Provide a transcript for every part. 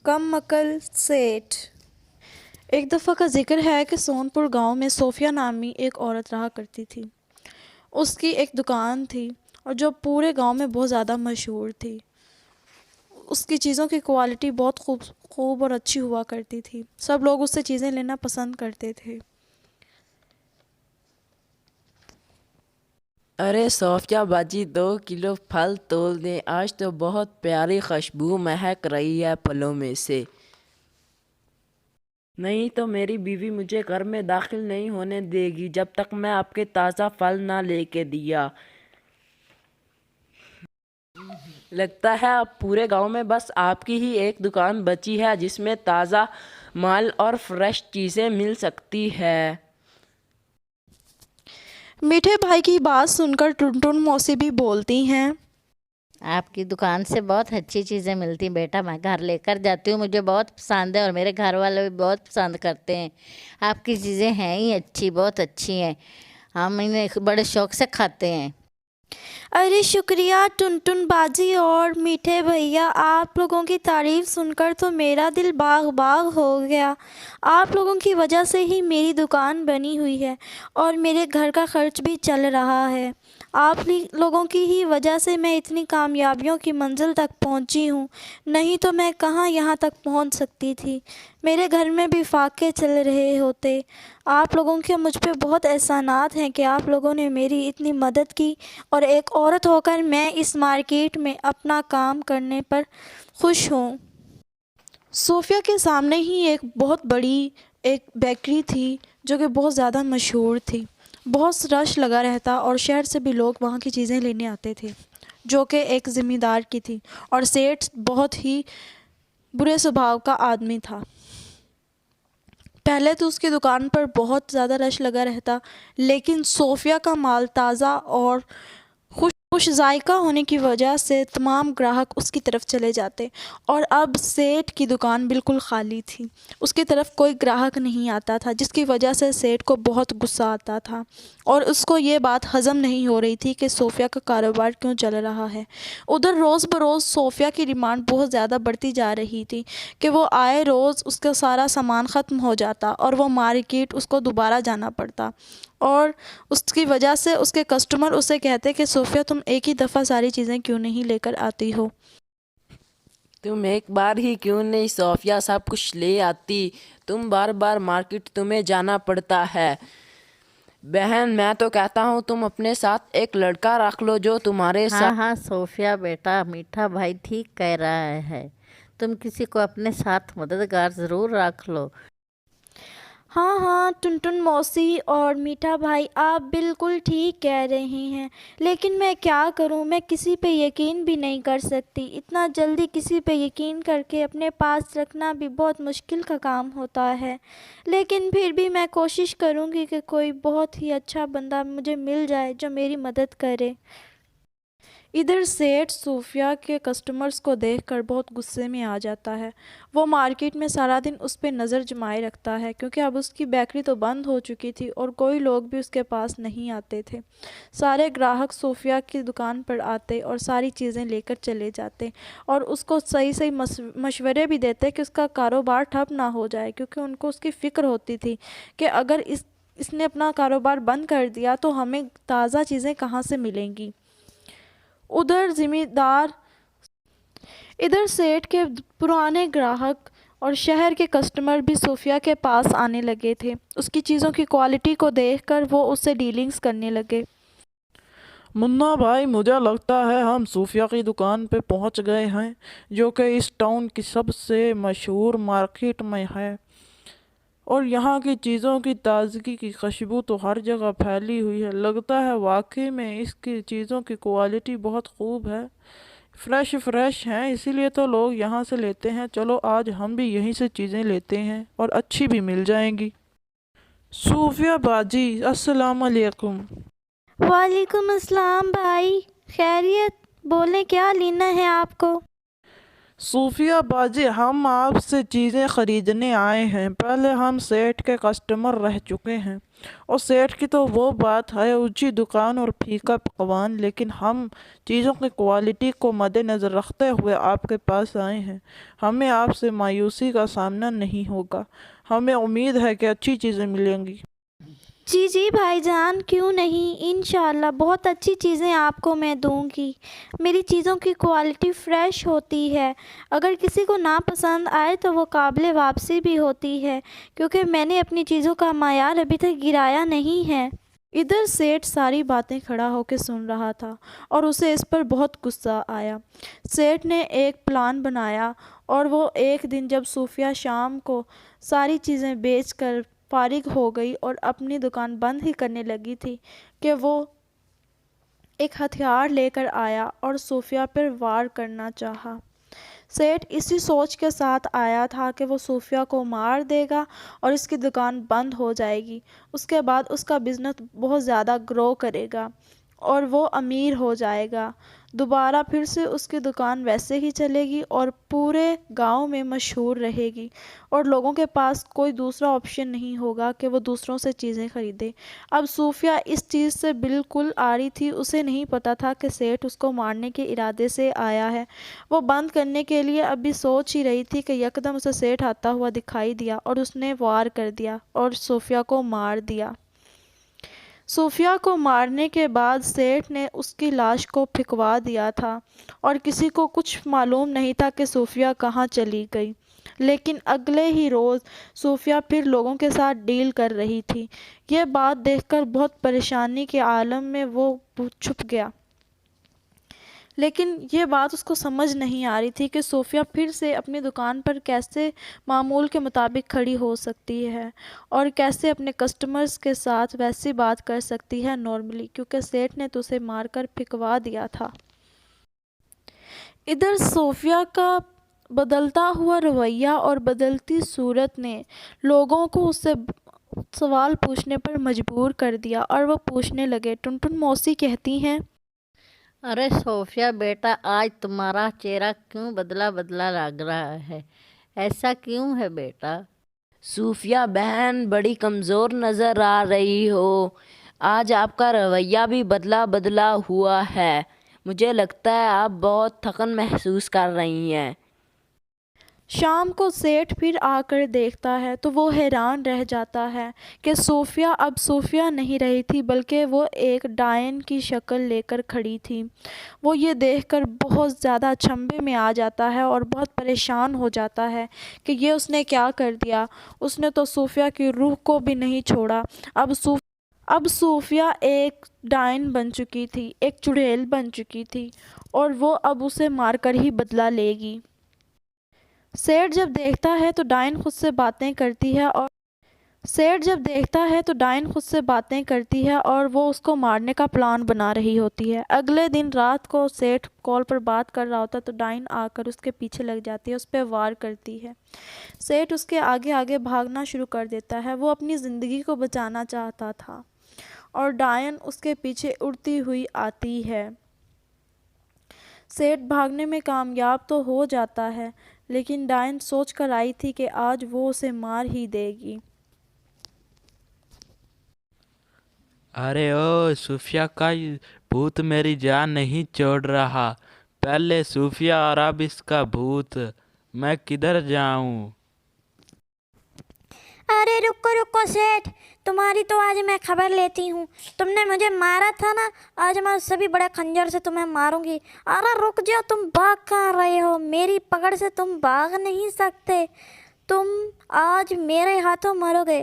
کم عقل سیٹھ۔ ایک دفعہ کا ذکر ہے کہ سونپور گاؤں میں صوفیہ نامی ایک عورت رہا کرتی تھی۔ اس کی ایک دکان تھی اور جو پورے گاؤں میں بہت زیادہ مشہور تھی۔ اس کی چیزوں کی کوالٹی بہت خوب اور اچھی ہوا کرتی تھی۔ سب لوگ اس سے چیزیں لینا پسند کرتے تھے۔ ارے صوفیہ باجی 2 کلو پھل تول دیں، آج تو بہت پیاری خوشبو مہک رہی ہے پھلوں میں سے۔ نہیں تو میری بیوی مجھے گھر میں داخل نہیں ہونے دے گی جب تک میں آپ کے تازہ پھل نہ لے کے دیا۔ لگتا ہے اب پورے گاؤں میں بس آپ کی ہی ایک دکان بچی ہے جس میں تازہ مال اور فریش چیزیں مل سکتی ہے۔ میٹھے بھائی کی بات سن کر ٹنٹن موسی بھی بولتی ہیں، آپ کی دکان سے بہت اچھی چیزیں ملتی ہیں بیٹا، میں گھر لے کر جاتی ہوں، مجھے بہت پسند ہے اور میرے گھر والے بھی بہت پسند کرتے ہیں۔ آپ کی چیزیں ہیں ہی اچھی، بہت اچھی ہیں، ہم انہیں بڑے شوق سے کھاتے ہیں۔ ارے شکریہ ٹنٹن باجی اور میٹھے بھیا، آپ لوگوں کی تعریف سن کر تو میرا دل باغ باغ ہو گیا۔ آپ لوگوں کی وجہ سے ہی میری دکان بنی ہوئی ہے اور میرے گھر کا خرچ بھی چل رہا ہے۔ آپ لوگوں کی ہی وجہ سے میں اتنی کامیابیوں کی منزل تک پہنچی ہوں، نہیں تو میں کہاں یہاں تک پہنچ سکتی تھی۔ میرے گھر میں بھی فاقے چل رہے ہوتے۔ آپ لوگوں کے مجھ پہ بہت احسانات ہیں کہ آپ لوگوں نے میری اتنی مدد کی، اور ایک عورت ہو کر میں اس مارکیٹ میں اپنا کام کرنے پر خوش ہوں۔ صوفیہ کے سامنے ہی ایک بہت بڑی ایک بیکری تھی جو کہ بہت زیادہ مشہور تھی۔ بہت رش لگا رہتا اور شہر سے بھی لوگ وہاں کی چیزیں لینے آتے تھے، جو کہ ایک ذمہ دار کی تھی، اور سیٹھ بہت ہی برے سبھاؤ کا آدمی تھا۔ پہلے تو اس کی دکان پر بہت زیادہ رش لگا رہتا، لیکن صوفیہ کا مال تازہ اور خوش ذائقہ ہونے کی وجہ سے تمام گراہک اس کی طرف چلے جاتے، اور اب سیٹھ کی دکان بالکل خالی تھی، اس کی طرف کوئی گراہک نہیں آتا تھا، جس کی وجہ سے سیٹھ کو بہت غصہ آتا تھا، اور اس کو یہ بات ہضم نہیں ہو رہی تھی کہ صوفیہ کا کاروبار کیوں چل رہا ہے۔ ادھر روز بروز صوفیہ کی ڈیمانڈ بہت زیادہ بڑھتی جا رہی تھی کہ وہ آئے روز اس کا سارا سامان ختم ہو جاتا اور وہ مارکیٹ اس کو دوبارہ جانا پڑتا، اور اس کی وجہ سے اس کے کسٹمر اسے کہتے کہ صوفیہ تم ایک ہی دفعہ ساری چیزیں کیوں نہیں لے کر آتی ہو؟ تم ایک بار ہی کیوں نہیں صوفیہ سب کچھ لے آتی؟ تم بار بار مارکیٹ تمہیں جانا پڑتا ہے۔ بہن میں تو کہتا ہوں تم اپنے ساتھ ایک لڑکا رکھ لو جو تمہارے ساتھ۔ ہاں صوفیہ بیٹا، میٹھا بھائی ٹھیک کہہ رہا ہے، تم کسی کو اپنے ساتھ مددگار ضرور رکھ لو۔ ہاں ٹنٹن موسی اور میٹھا بھائی، آپ بالکل ٹھیک کہہ رہے ہیں، لیکن میں کیا کروں، میں کسی پہ یقین بھی نہیں کر سکتی۔ اتنا جلدی کسی پہ یقین کر کے اپنے پاس رکھنا بھی بہت مشکل کا کام ہوتا ہے، لیکن پھر بھی میں کوشش کروں گی کہ کوئی بہت ہی اچھا بندہ مجھے مل جائے جو میری مدد کرے۔ ادھر سیٹھ صوفیہ کے کسٹمرز کو دیکھ کر بہت غصے میں آ جاتا ہے۔ وہ مارکیٹ میں سارا دن اس پہ نظر جمائے رکھتا ہے، کیونکہ اب اس کی بیکری تو بند ہو چکی تھی اور کوئی لوگ بھی اس کے پاس نہیں آتے تھے۔ سارے گراہک صوفیہ کی دکان پر آتے اور ساری چیزیں لے کر چلے جاتے، اور اس کو صحیح مشورے بھی دیتے کہ اس کا کاروبار ٹھپ نہ ہو جائے، کیونکہ ان کو اس کی فکر ہوتی تھی کہ اگر اس نے اپنا کاروبار بند کر دیا تو ہمیں تازہ چیزیں کہاں سے ملیں گی۔ ادھر سیٹھ کے پرانے گراہک اور شہر کے کسٹمر بھی صوفیہ کے پاس آنے لگے تھے۔ اس کی چیزوں کی کوالٹی کو دیکھ کر وہ اس سے ڈیلنگز کرنے لگے۔ منا بھائی، مجھے لگتا ہے ہم صوفیہ کی دکان پہ پہنچ گئے ہیں، جو کہ اس ٹاؤن کی سب سے مشہور مارکیٹ میں ہے، اور یہاں کی چیزوں کی تازگی کی خوشبو تو ہر جگہ پھیلی ہوئی ہے۔ لگتا ہے واقعی میں اس کی چیزوں کی کوالٹی بہت خوب ہے، فریش ہیں، اسی لیے تو لوگ یہاں سے لیتے ہیں۔ چلو آج ہم بھی یہیں سے چیزیں لیتے ہیں اور اچھی بھی مل جائیں گی۔ صوفیہ باجی السلام علیکم۔ وعلیکم السلام بھائی، خیریت؟ بولیں کیا لینا ہے آپ کو؟ सूफिया बाजी, हम आपसे चीज़ें ख़रीदने आए हैं। पहले हम सेठ के कस्टमर रह चुके हैं और सेठ की तो वो बात है, ऊंची दुकान और फीका पकवान, लेकिन हम चीज़ों की क्वालिटी को मद्देनज़र रखते हुए आपके पास आए हैं। हमें आपसे मायूसी का सामना नहीं होगा, हमें उम्मीद है कि अच्छी चीज़ें मिलेंगी। जी जी भाईजान, क्यों नहीं, इंशाल्लाह बहुत अच्छी चीज़ें आपको मैं दूंगी। मेरी चीज़ों की क्वालिटी फ़्रेश होती है, अगर किसी को ना पसंद आए तो वो काबिल वापसी भी होती है, क्योंकि मैंने अपनी चीज़ों का मायार अभी तक गिराया नहीं है। इधर सेठ सारी बातें खड़ा होकर सुन रहा था और उसे इस पर बहुत गुस्सा आया। सेठ ने एक प्लान बनाया और वो एक दिन जब सूफिया शाम को सारी चीज़ें बेचकर फारिग हो गई और अपनी दुकान बंद ही करने लगी थी कि वो एक हथियार लेकर आया और सूफिया पर वार करना चाहा। सेठ इसी सोच के साथ आया था कि वो सूफिया को मार देगा और इसकी दुकान बंद हो जाएगी। उसके बाद उसका बिज़नेस बहुत ज़्यादा ग्रो करेगा और वो अमीर हो जाएगा। दोबारा फिर से उसकी दुकान वैसे ही चलेगी और पूरे गांव में मशहूर रहेगी और लोगों के पास कोई दूसरा ऑप्शन नहीं होगा कि वो दूसरों से चीज़ें ख़रीदे। अब सूफिया इस चीज़ से बिल्कुल आरी थी, उसे नहीं पता था कि सेठ उसको मारने के इरादे से आया है। वो बंद करने के लिए अभी सोच ही रही थी कि यकदम उसे सेठ आता हुआ दिखाई दिया और उसने वार कर दिया और सूफिया को मार दिया। सूफिया को मारने के बाद सेठ ने उसकी लाश को फेंकवा दिया था और किसी को कुछ मालूम नहीं था कि सूफिया कहाँ चली गई। लेकिन अगले ही रोज़ सूफिया फिर लोगों के साथ डील कर रही थी। ये बात देखकर बहुत परेशानी के आलम में वो छुप गया, लेकिन ये बात उसको समझ नहीं आ रही थी कि सूफिया फिर से अपनी दुकान पर कैसे मामूल के मुताबिक खड़ी हो सकती है और कैसे अपने कस्टमर्स के साथ वैसी बात कर सकती है नॉर्मली, क्योंकि सेठ ने तो उसे मारकर फेंकवा दिया था। इधर सूफिया का बदलता हुआ रवैया और बदलती सूरत ने लोगों को उससे सवाल पूछने पर मजबूर कर दिया और वो पूछने लगे। टुनटुन मौसी कहती हैं, अरे सोफिया बेटा, आज तुम्हारा चेहरा क्यों बदला बदला लग रहा है? ऐसा क्यों है बेटा? सूफिया बहन, बड़ी कमज़ोर नज़र आ रही हो। आज आपका रवैया भी बदला बदला हुआ है। मुझे लगता है आप बहुत थकन महसूस कर रही हैं। शाम को सेठ फिर आकर देखता है तो वो हैरान रह जाता है कि सूफिया अब सूफिया नहीं रही थी, बल्कि वो एक डायन की शक्ल लेकर खड़ी थी। वो ये देखकर बहुत ज़्यादा अचंभे में आ जाता है और बहुत परेशान हो जाता है कि ये उसने क्या कर दिया। उसने तो सूफिया की रूह को भी नहीं छोड़ा। अब सूफिया एक डायन बन चुकी थी, एक चुड़ैल बन चुकी थी और वो अब उसे मारकर ही बदला लेगी। सेठ जब देखता है तो डायन खुद से बातें करती है और वो उसको मारने का प्लान बना रही होती है। अगले दिन रात को सेठ कॉल पर बात कर रहा होता है तो डायन आकर उसके पीछे लग जाती है, उस पर वार करती है। सेठ उसके आगे आगे भागना शुरू कर देता है। वो अपनी ज़िंदगी को बचाना चाहता था और डायन उसके पीछे उड़ती हुई आती है। सेठ भागने में कामयाब तो हो जाता है, लेकिन डायन सोच कर आई थी कि आज वो उसे मार ही देगी। अरे ओ सूफिया का भूत मेरी जान नहीं छोड़ रहा। पहले सूफिया और अब इसका भूत। मैं किधर जाऊं? अरे रुको रुको सेठ, तुम्हारी तो आज मैं खबर लेती हूँ। तुमने मुझे मारा था ना, आज मैं उससे भी बड़े खंजर से तुम्हें मारूंगी। अरे रुक जाओ, तुम भाग कहाँ रहे हो? मेरी पकड़ से तुम भाग नहीं सकते। तुम आज मेरे हाथों मरोगे।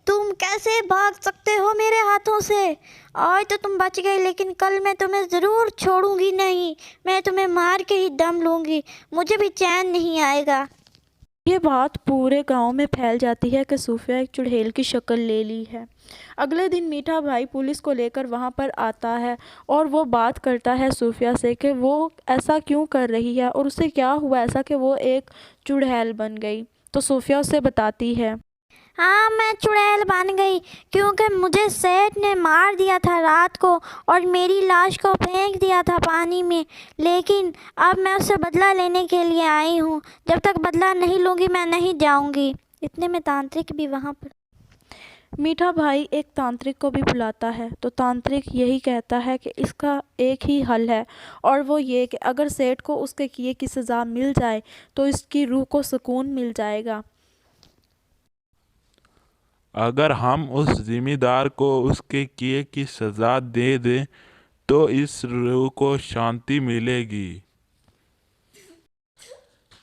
तुम कैसे भाग सकते हो मेरे हाथों से? आज तो तुम बच गए, लेकिन कल मैं तुम्हें ज़रूर छोड़ूंगी नहीं। मैं तुम्हें मार के ही दम लूँगी, मुझे भी चैन नहीं आएगा। ये बात पूरे गांव में फैल जाती है कि सूफिया एक चुड़ैल की शक्ल ले ली है। अगले दिन मीठा भाई पुलिस को लेकर वहां पर आता है और वो बात करता है सूफिया से कि वो ऐसा क्यों कर रही है और उसे क्या हुआ ऐसा कि वो एक चुड़ैल बन गई। तो सूफिया उसे बताती है, हाँ, मैं चुड़ैल बन गई क्योंकि मुझे सेठ ने मार दिया था रात को और मेरी लाश को फेंक दिया था पानी में। लेकिन अब मैं उससे बदला लेने के लिए आई हूँ। जब तक बदला नहीं लूँगी मैं नहीं जाऊँगी। इतने में तांत्रिक भी वहाँ पर। मीठा भाई एक तांत्रिक को भी बुलाता है तो तांत्रिक यही कहता है कि इसका एक ही हल है, और वो ये कि अगर सेठ को उसके किए की सज़ा मिल जाए तो इसकी रूह को सुकून मिल जाएगा। अगर हम उस जिम्मेदार को उसके किए की सज़ा दे दें तो इस रूह को शांति मिलेगी।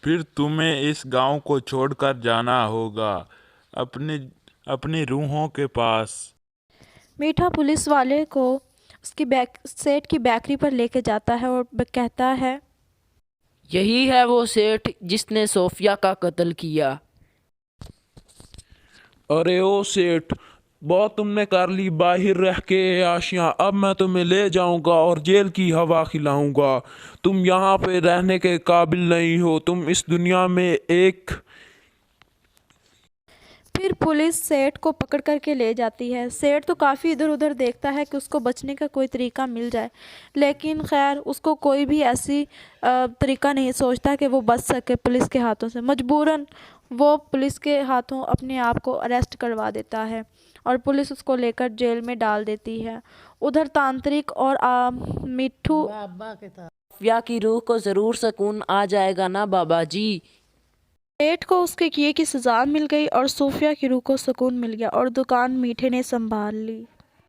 फिर तुम्हें इस गांव को छोड़कर जाना होगा अपनी रूहों के पास। मीठा पुलिस वाले को उसकी सेठ की बेकरी पर लेके जाता है और कहता है, यही है वो सेठ जिसने सोफिया का कत्ल किया। अरे ओ सेठ, बहुत तुमने कर ली बाहर रह के आशियाँ। अब मैं तुम्हें ले जाऊंगा और जेल की हवा खिलाऊंगा। तुम यहाँ पे रहने के काबिल नहीं हो। तुम इस दुनिया में एक। फिर पुलिस सेठ को पकड़ करके ले जाती है। सेठ तो काफ़ी इधर उधर देखता है कि उसको बचने का कोई तरीका मिल जाए, लेकिन खैर उसको कोई भी ऐसी तरीका नहीं सोचता कि वो बच सके पुलिस के हाथों से। मजबूरन वो पुलिस के हाथों अपने आप को अरेस्ट करवा देता है और पुलिस उसको लेकर जेल में डाल देती है। उधर तांत्रिक और मिट्ठू सोफिया की रूह को ज़रूर सुकून आ जाएगा ना बाबा जी। सेठ को उसके किए की सज़ा मिल गई और सोफिया की रूह को सुकून मिल गया और दुकान मीठे ने संभाल ली।